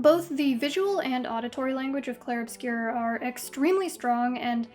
Both the visual and auditory language of Clair Obscur are extremely strong and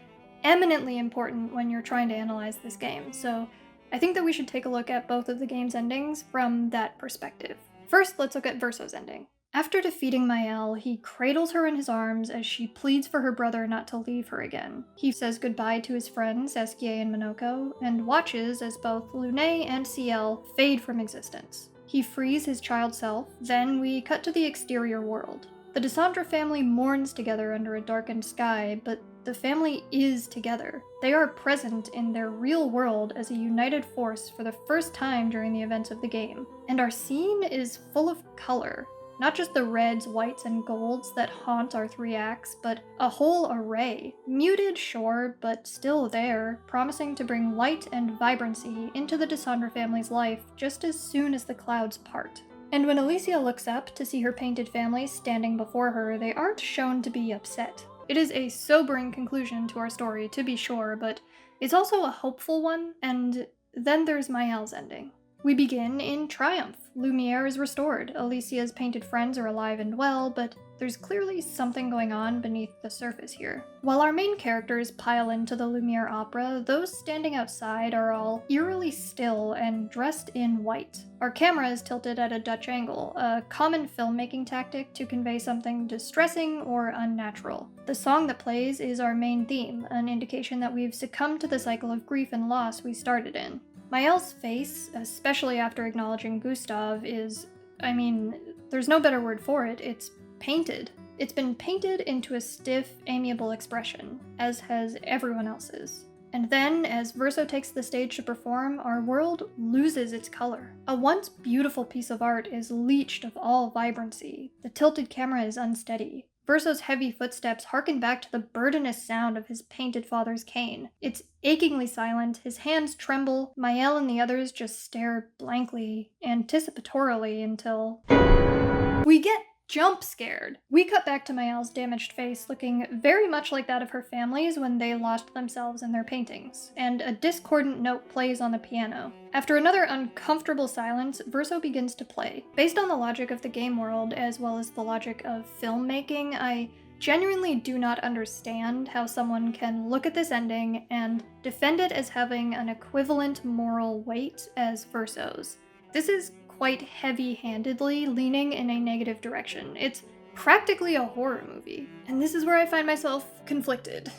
eminently important when you're trying to analyze this game, so I think that we should take a look at both of the game's endings from that perspective. First, let's look at Verso's ending. After defeating Mael, he cradles her in his arms as she pleads for her brother not to leave her again. He says goodbye to his friends, Eskie and Monoko, and watches as both Lune and Ciel fade from existence. He frees his child self, then we cut to the exterior world. The Desandra family mourns together under a darkened sky, but the family is together. They are present in their real world as a united force for the first time during the events of the game. And our scene is full of color. Not just the reds, whites, and golds that haunt our three acts, but a whole array. Muted, sure, but still there, promising to bring light and vibrancy into the Desandra family's life just as soon as the clouds part. And when Alicia looks up to see her painted family standing before her, they aren't shown to be upset. It is a sobering conclusion to our story, to be sure, but it's also a hopeful one, and then there's Mael's ending. We begin in triumph. Lumiere is restored, Alicia's painted friends are alive and well, but there's clearly something going on beneath the surface here. While our main characters pile into the Lumiere opera, those standing outside are all eerily still and dressed in white. Our camera is tilted at a Dutch angle, a common filmmaking tactic to convey something distressing or unnatural. The song that plays is our main theme, an indication that we've succumbed to the cycle of grief and loss we started in. Mael's face, especially after acknowledging Gustav, there's no better word for it, it's painted. It's been painted into a stiff, amiable expression, as has everyone else's. And then, as Verso takes the stage to perform, our world loses its color. A once beautiful piece of art is leached of all vibrancy. The tilted camera is unsteady. Verso's heavy footsteps harken back to the burdenous sound of his painted father's cane. It's achingly silent, his hands tremble, Mael and the others just stare blankly, anticipatorily until we get jump scared. We cut back to Mael's damaged face, looking very much like that of her families when they lost themselves in their paintings, and a discordant note plays on the piano. After another uncomfortable silence, Verso begins to play. Based on the logic of the game world, as well as the logic of filmmaking, I genuinely do not understand how someone can look at this ending and defend it as having an equivalent moral weight as Verso's. This is quite heavy-handedly leaning in a negative direction. It's practically a horror movie, and this is where I find myself conflicted.